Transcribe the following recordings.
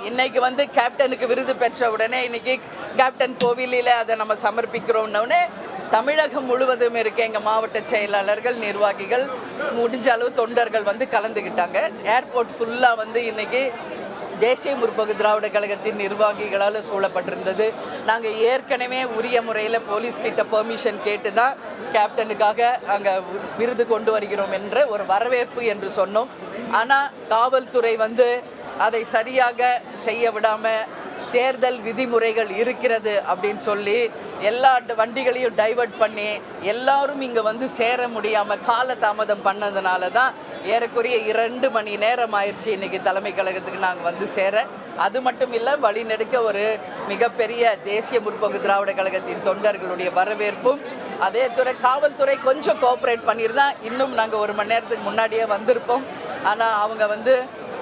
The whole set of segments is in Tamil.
இன்னைக்கு வந்து கேப்டனுக்கு விருது பெற்ற உடனே இன்னைக்கு கேப்டன் கோவிலில் அதை நம்ம சமர்ப்பிக்கிறோம்னே தமிழகம் முழுவதும் இருக்க எங்கள் மாவட்ட செயலாளர்கள் நிர்வாகிகள் முடிஞ்ச அளவு தொண்டர்கள் வந்து கலந்துக்கிட்டாங்க. ஏர்போர்ட் ஃபுல்லாக வந்து இன்னைக்கு தேசிய முற்போக்கு திராவிட கழகத்தின் நிர்வாகிகளால் சூழப்பட்டிருந்தது. நாங்கள் ஏற்கனவே உரிய முறையில் போலீஸ்கிட்ட பெர்மிஷன் கேட்டு தான் கேப்டனுக்காக அங்கே விருது கொண்டு வருகிறோம் என்ற ஒரு வரவேற்பு என்று சொன்னோம். ஆனால் காவல்துறை வந்து அதை சரியாக செய்ய விடாமல் தேர்தல் விதிமுறைகள் இருக்கிறது அப்படின்னு சொல்லி எல்லா வண்டிகளையும் டைவர்ட் பண்ணி எல்லாரும் இங்கே வந்து சேர முடியாமல் காலதாமதம் பண்ணதுனால தான் ஏறக்குறைய 2 மணி நேரம் ஆயிடுச்சு இன்றைக்கி தலைமை கழகத்துக்கு நாங்கள் வந்து சேர. அது மட்டும் இல்லை, வழிநெடுக்க ஒரு மிகப்பெரிய தேசிய முற்போக்கு திராவிட கழகத்தின் தொண்டர்களுடைய வரவேற்பும் அதே காவல்துறை கொஞ்சம் கோஆப்ரேட் பண்ணியிருந்தா இன்னும் நாங்கள் 1 மணி நேரத்துக்கு முன்னாடியே வந்திருப்போம். ஆனால் அவங்க வந்து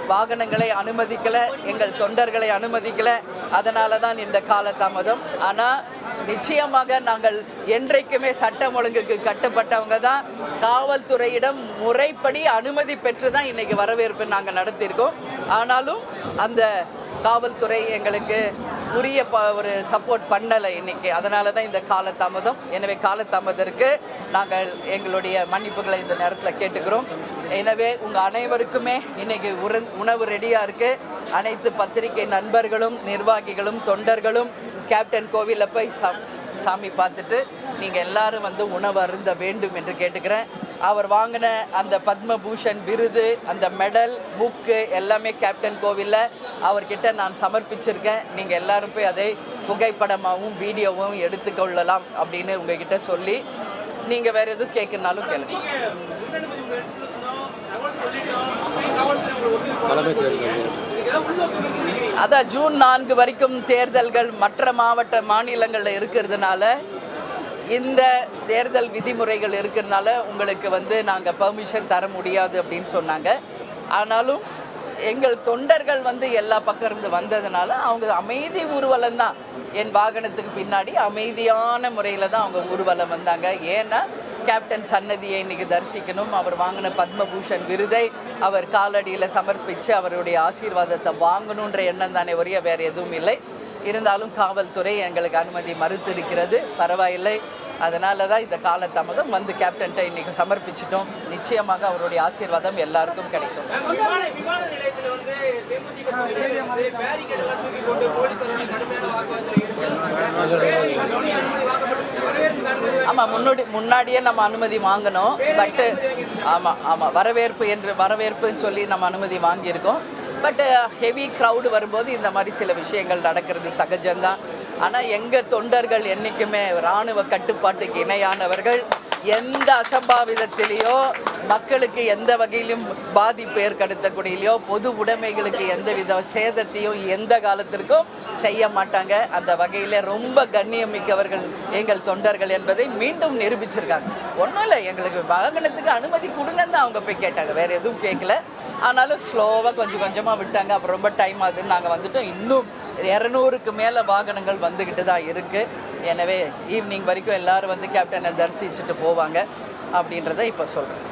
வாகனங்களை அனுமதிக்கலை, எங்கள் தொண்டர்களை அனுமதிக்கலை. அதனால தான் இந்த காலதாமதம். ஆனால் நிச்சயமாக நாங்கள் என்றைக்குமே சட்டம் ஒழுங்குக்கு கட்டுப்பட்டவங்க தான். காவல்துறையிடம் முறைப்படி அனுமதி பெற்று தான் இன்றைக்கி வரவேற்பு நாங்கள் நடத்தியிருக்கோம். ஆனாலும் அந்த காவல்துறை எங்களுக்கு உரிய ஒரு சப்போர்ட் பண்ணலை இன்றைக்கி. அதனால தான் இந்த காலதாமதம். எனவே காலதாமதத்திற்கு நாங்கள் எங்களுடைய மன்னிப்புகளை இந்த நேரத்தில் கேட்டுக்கிறோம். எனவே உங்கள் அனைவருக்குமே இன்றைக்கி உணவு ரெடியாக இருக்குது. அனைத்து பத்திரிகை நண்பர்களும் நிர்வாகிகளும் தொண்டர்களும் கேப்டன் கோவிலில் போய் சாமி பார்த்துட்டு நீங்கள் எல்லாரும் வந்து உணவு அருந்த வேண்டும் என்று கேட்டுக்கிறேன். அவர் வாங்கின அந்த பத்மபூஷன் விருது, அந்த மெடல், புக்கு எல்லாமே கேப்டன் கோவிலில் அவர்கிட்ட நான் சமர்ப்பிச்சிருக்கேன். நீங்கள் எல்லாரும் போய் அதை புகைப்படமாகவும் வீடியோவும் எடுத்துக்கொள்ளலாம் அப்படின்னு உங்ககிட்ட சொல்லி நீங்கள் வேறு எதுவும் கேட்கணுனாலும் கேளுங்க. அதான் ஜூன் 4 வரைக்கும் தேர்தல்கள் மற்ற மாநிலங்களில் இருக்கிறதுனால இந்த தேர்தல் விதிமுறைகள் இருக்கிறதுனால உங்களுக்கு வந்து நாங்கள் பெர்மிஷன் தர முடியாது அப்படின்னு சொன்னாங்க. ஆனாலும் எங்கள் தொண்டர்கள் வந்து எல்லா பக்கம் இருந்து வந்ததுனால அவங்க அமைதி ஊர்வலம் தான். என் வாகனத்துக்கு பின்னாடி அமைதியான முறையில் தான் அவங்க ஊர்வலம் வந்தாங்க. ஏன்னா கேப்டன் சன்னதியை இன்றைக்கி தரிசிக்கணும், அவர் வாங்கின பத்மபூஷன் விருதை அவர் காலடியில் சமர்ப்பித்து அவருடைய ஆசீர்வாதத்தை வாங்கணுன்ற எண்ணம் தானே ஒரே வேறு எதுவும் இல்லை. இருந்தாலும் காவல்துறை எங்களுக்கு அனுமதி மறுத்திருக்கிறது. பரவாயில்லை, அதனால தான் இந்த காலதாமதம் வந்து கேப்டன்கிட்ட இன்றைக்கி சமர்ப்பிச்சிட்டோம். நிச்சயமாக அவருடைய ஆசீர்வாதம் எல்லாருக்கும் கிடைக்கும். ஆமாம், முன்னாடியே நம்ம அனுமதி வாங்கினோம். பட்டு ஆமாம் வரவேற்புன்னு சொல்லி நம்ம அனுமதி வாங்கியிருக்கோம். பட் ஹெவி க்ரௌடு வரும்போது இந்த மாதிரி சில விஷயங்கள் நடக்கிறது சகஜம்தான். ஆனால் எங்கள் தொண்டர்கள் என்றைக்குமே இராணுவ கட்டுப்பாட்டுக்கு இணையானவர்கள். எந்த அசம்பாவிதத்திலேயோ மக்களுக்கு எந்த வகையிலும் பாதிப்பு ஏற்படுத்தக்கூடியலையோ பொது உடைமைகளுக்கு எந்த வித சேதத்தையும் எந்த காலத்திற்கும் செய்ய மாட்டாங்க. அந்த வகையில் ரொம்ப கண்ணியமிக்கவர்கள் எங்கள் தொண்டர்கள் என்பதை மீண்டும் நிரூபிச்சிருக்காங்க. ஒன்றும் இல்லை, எங்களுக்கு வாகனத்துக்கு அனுமதி கொடுங்கன்னு தான் அவங்க போய் கேட்டாங்க, வேறு எதுவும் கேட்கல. ஆனாலும் ஸ்லோவாக கொஞ்சம் கொஞ்சமாக விட்டாங்க. அப்புறம் ரொம்ப டைம் ஆகுதுன்னு நாங்கள் வந்துட்டோம். இன்னும் 200க்கு மேலே வாகனங்கள் வந்துக்கிட்டு தான் இருக்குது. எனவே ஈவினிங் வரைக்கும் எல்லோரும் வந்து கேப்டனை தரிசிச்சுட்டு போவாங்க அப்படின்றத இப்போ சொல்கிறேன்.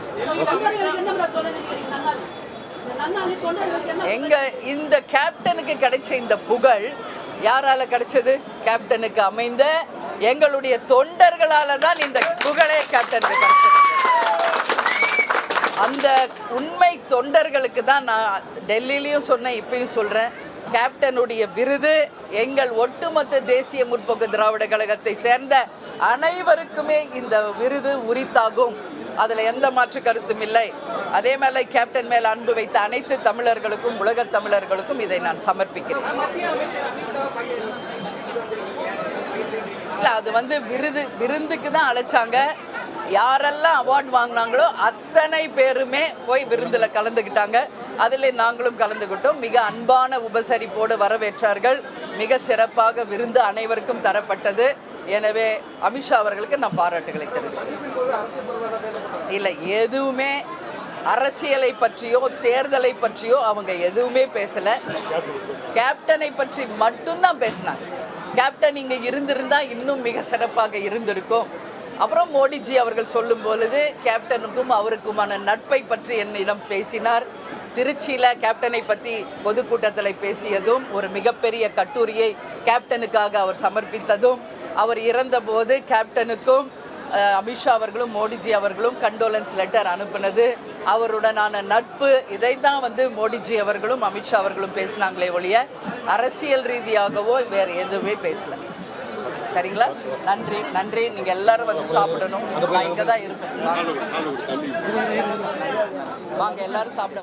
இந்த கேப்டனுக்கு கிடைச்ச இந்த புகழ் யாரால கிடைச்சது? கேப்டனுக்கு அமைந்த எங்களுடைய தொண்டர்களால தான் இந்த புகழே கேப்டனுக்கு கிடைச்சது. அந்த உண்மை தொண்டர்களுக்கு தான் நான் டெல்லியிலையும் சொன்னேன், இப்பயும் சொல்கிறேன். கேப்டனுடைய விருது எங்கள் ஒட்டுமொத்த தேசிய முற்போக்கு திராவிட கழகத்தை சேர்ந்த அனைவருக்குமே இந்த விருது உரித்தாகும். அதில் எந்த மாற்று கருத்தும் இல்லை. அதே மேலே கேப்டன் மேல் அன்பு வைத்த அனைத்து தமிழர்களுக்கும் உலகத் தமிழர்களுக்கும் இதை நான் சமர்ப்பிக்கிறேன். இல்லை, அது வந்து விருந்துக்கு தான் அழைச்சாங்க. யாரெல்லாம் அவார்டு வாங்கினாங்களோ அத்தனை பேருமே போய் விருந்தில் கலந்துக்கிட்டாங்க. அதில் நாங்களும் கலந்துக்கிட்டோம். மிக அன்பான உபசரிப்போடு வரவேற்றார்கள். மிக சிறப்பாக விருந்து அனைவருக்கும் தரப்பட்டது. எனவே அமித்ஷா அவர்களுக்கு நான் பாராட்டுகளை தெரிவித்தேன். இல்லை, எதுவுமே அரசியலை பற்றியோ தேர்தலை பற்றியோ அவங்க எதுவுமே பேசலை. கேப்டனை பற்றி மட்டும்தான் பேசினாங்க. கேப்டன் இங்கே இருந்திருந்தால் இன்னும் மிக சிறப்பாக இருந்திருக்கும். அப்புறம் மோடிஜி அவர்கள் சொல்லும் பொழுது கேப்டனுக்கும் அவருக்குமான நட்பை பற்றி என்னிடம் பேசினார். திருச்சியில் கேப்டனை பற்றி பொதுக்கூட்டத்தில் பேசியதும், ஒரு மிகப்பெரிய கட்டுரையை கேப்டனுக்காக அவர் சமர்ப்பித்ததும், அவர் இறந்தபோது கேப்டனுக்கும் அமித்ஷா அவர்களும் மோடிஜி அவர்களும் கண்டோலன்ஸ் லெட்டர் அனுப்பினது, அவருடனான நட்பு, இதை தான் மோடிஜி அவர்களும் அமித்ஷா அவர்களும் பேசினாங்களே ஒழிய அரசியல் ரீதியாகவோ வேறு எதுவுமே பேசல. சரிங்களா? நன்றி நன்றி. நீங்கள் எல்லாரும் சாப்பிடணும். நான் இங்கே தான் இருப்பேன். வாங்க எல்லாரும் சாப்பிட.